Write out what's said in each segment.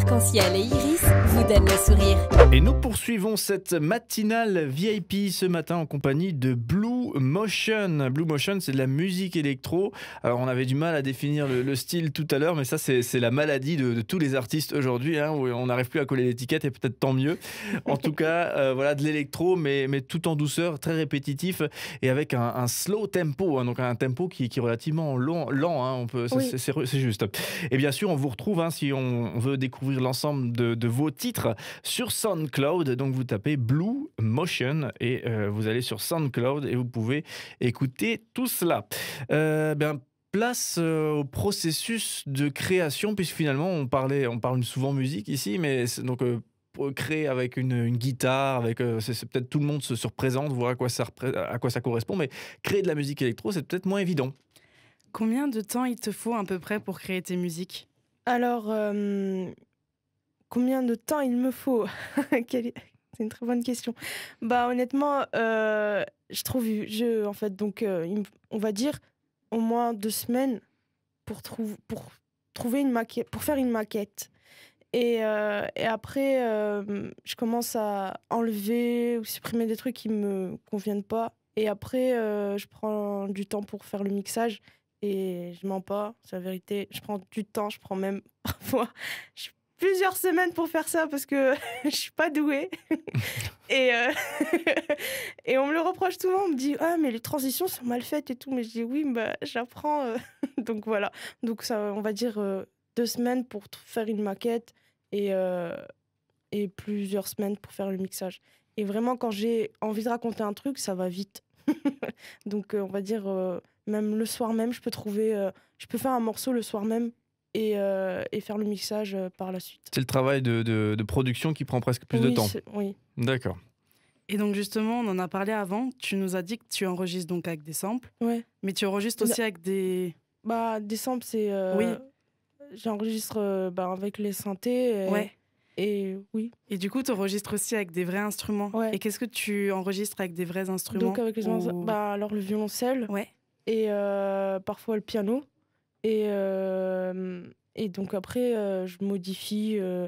arc-en-ciel et iris vous donnent le sourire. Et nous poursuivons cette matinale VIP ce matin en compagnie de Blue Motion. Blue Motion, c'est de la musique électro. Alors, on avait du mal à définir le style tout à l'heure, mais ça, c'est la maladie de tous les artistes aujourd'hui, hein, où on n'arrive plus à coller l'étiquette, et peut-être tant mieux. En tout cas, voilà, de l'électro, mais tout en douceur, très répétitif, et avec un slow tempo, hein, donc un tempo qui est relativement lent, hein, c'est juste. Et bien sûr, on vous retrouve, hein, si on veut découvrir l'ensemble de vos titres, sur SoundCloud. Donc vous tapez Blue Motion et vous allez sur SoundCloud et vous pouvez écouter tout cela. Place au processus de création, puisque finalement on parle souvent musique ici, mais donc pour créer avec une guitare, avec c'est peut-être tout le monde se représente, voit à quoi ça correspond, mais créer de la musique électro, c'est peut-être moins évident. Combien de temps il te faut à peu près pour créer tes musiques ? Alors, combien de temps il me faut ? C'est une très bonne question. Bah, honnêtement, je trouve, en fait, donc, on va dire au moins 2 semaines pour trouver une maquette, pour faire une maquette. Et après, je commence à enlever ou supprimer des trucs qui me conviennent pas. Et après, je prends du temps pour faire le mixage. Et je mens pas, c'est la vérité. Je prends du temps, je prends même parfois plusieurs semaines pour faire ça parce que je suis pas douée. et, et on me le reproche souvent, on me dit « Ah, mais les transitions sont mal faites et tout ». Mais je dis « Oui, bah, j'apprends. » Donc voilà. Donc ça, on va dire 2 semaines pour faire une maquette et plusieurs semaines pour faire le mixage. Et vraiment, quand j'ai envie de raconter un truc, ça va vite. Donc on va dire même le soir même, je peux faire un morceau le soir même et faire le mixage par la suite. C'est le travail de production qui prend presque plus de temps. Oui. D'accord. Et donc justement, on en a parlé avant, tu nous as dit que tu enregistres donc avec des samples, Ouais. mais tu enregistres aussi avec des... Bah, des samples, c'est... Oui. J'enregistre avec les synthés. Ouais. Et oui. Et du coup, tu enregistres aussi avec des vrais instruments. Ouais. Et qu'est-ce que tu enregistres avec des vrais instruments ? Donc avec les alors le violoncelle. Ouais. Et parfois le piano. Et donc après, je modifie, je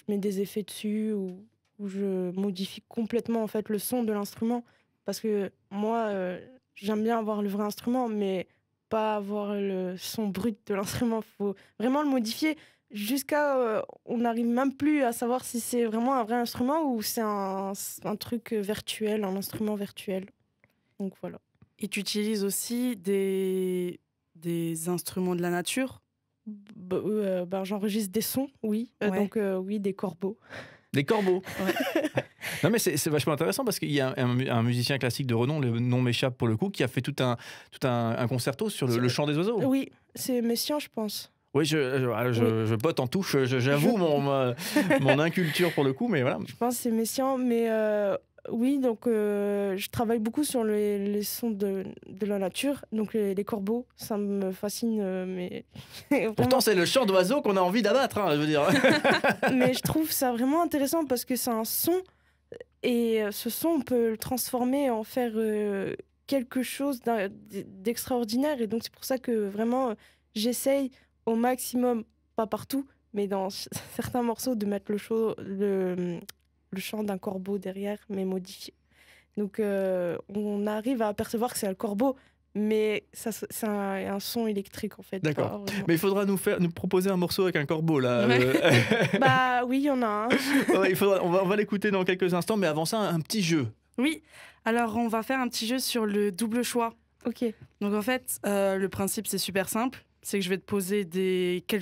mets des effets dessus ou je modifie complètement en fait le son de l'instrument. Parce que moi, j'aime bien avoir le vrai instrument, mais pas avoir le son brut de l'instrument. Il faut vraiment le modifier jusqu'à... on n'arrive même plus à savoir si c'est vraiment un vrai instrument ou c'est un truc virtuel, un instrument virtuel. Donc voilà. Et tu utilises aussi des instruments de la nature ? J'enregistre des sons, oui. Ouais. Donc oui, des corbeaux. Des corbeaux. Ouais. Non, mais c'est vachement intéressant parce qu'il y a un musicien classique de renom, le nom m'échappe pour le coup, qui a fait tout un concerto sur le chant des oiseaux. Oui, c'est Messiaen, je pense. Oui, je botte en touche, j'avoue mon inculture pour le coup, mais voilà. Je pense que c'est Messiaen, mais oui, donc je travaille beaucoup sur les sons de la nature, donc les corbeaux, ça me fascine, mais Pourtant, c'est le chant d'oiseau qu'on a envie d'abattre, hein, je veux dire. Mais je trouve ça vraiment intéressant parce que c'est un son, et ce son, on peut le transformer, en faire quelque chose d'extraordinaire, et donc c'est pour ça que vraiment, j'essaye au maximum, pas partout, mais dans certains morceaux, de mettre le chant d'un corbeau derrière, mais modifié. Donc on arrive à apercevoir que c'est un corbeau, mais c'est un son électrique en fait. D'accord. Mais il faudra nous proposer un morceau avec un corbeau là. Ouais. Bah oui, il y en a un. Ouais, on va l'écouter dans quelques instants, mais avant ça, un petit jeu. Oui, alors on va faire un petit jeu sur le double choix. Ok. Donc en fait, le principe c'est super simple, c'est que je vais te poser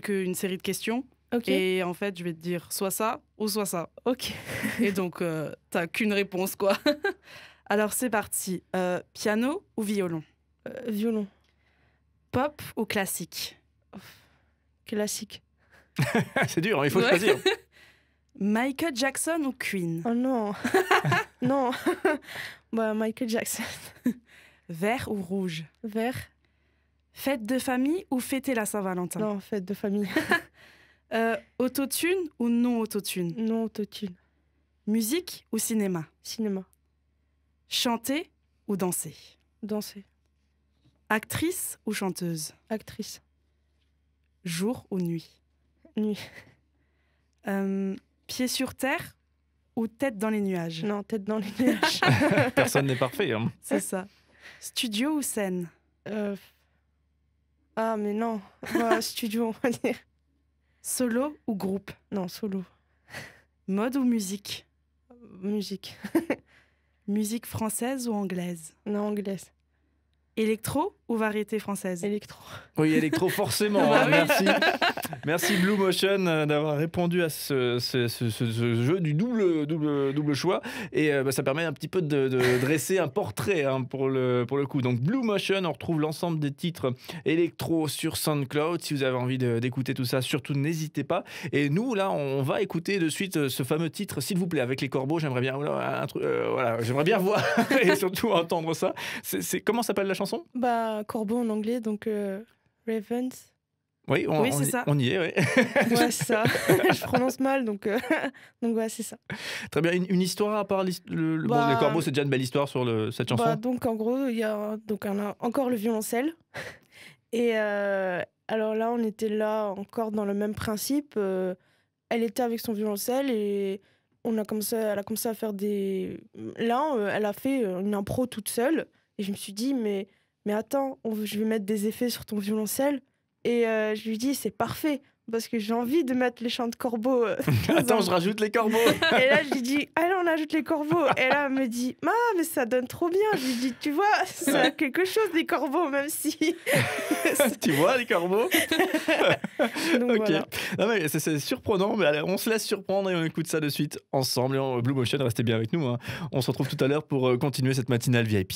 une série de questions. Ok. Et en fait, je vais te dire soit ça ou soit ça. Ok. Et donc, t'as qu'une réponse, quoi. Alors, c'est parti. Piano ou violon ? Violon. Pop ou classique ? Classique. C'est dur, hein, il faut choisir. Michael Jackson ou Queen ? Oh non. Non. Bah, Michael Jackson. Vert ou rouge ? Vert. Fête de famille ou fêter la Saint-Valentin ? Non, fête de famille. Autotune ou non autotune ? Non, autotune. Musique ou cinéma ? Cinéma. Chanter ou danser ? Danser. Actrice ou chanteuse ? Actrice. Jour ou nuit ? Nuit. Pied sur terre ou tête dans les nuages? Non, tête dans les nuages. Personne n'est parfait. Hein. C'est ça. Studio ou scène? Ah, mais non. Bah, studio, on va dire. Solo ou groupe? Non, solo. Mode ou musique? Musique. Musique française ou anglaise? Non, anglaise. Électro ou variété française? Électro. Oui, électro, forcément. Hein, merci. Merci Blue Motion d'avoir répondu à ce jeu du double choix. Et ça permet un petit peu de dresser un portrait hein, pour le coup. Donc Blue Motion, on retrouve l'ensemble des titres électro sur SoundCloud. Si vous avez envie d'écouter tout ça, surtout n'hésitez pas. Et nous, là, on va écouter de suite ce fameux titre, s'il vous plaît, avec les corbeaux. J'aimerais bien, j'aimerais bien voir et surtout entendre ça. Comment s'appelle la chanson? Bah, corbeau en anglais, donc Ravens. Oui, c'est ça. On y est, oui. Ouais, c'est ça. Je prononce mal, donc ouais, c'est ça. Très bien. Une histoire à part les corbeaux, c'est déjà une belle histoire sur cette chanson. Bah, donc, en gros, il y a encore le violoncelle. Et alors là, on était là encore dans le même principe. Elle était avec son violoncelle et elle a commencé à faire des... Là, elle a fait une impro toute seule. Et je me suis dit, mais attends, je vais mettre des effets sur ton violoncelle. Et je lui dis, c'est parfait, parce que j'ai envie de mettre les chants de corbeaux. Attends, je rajoute les corbeaux. Et là, je lui dis, allez, on ajoute les corbeaux. Et là, elle me dit, mais ça donne trop bien. Je lui dis, tu vois, ça a quelque chose, des corbeaux, même si... Tu vois, les corbeaux. Donc, ok. voilà. Non, mais c'est surprenant, mais allez, on se laisse surprendre et on écoute ça de suite ensemble. Et Blue Motion, restez bien avec nous. Hein. On se retrouve tout à l'heure pour continuer cette matinale VIP.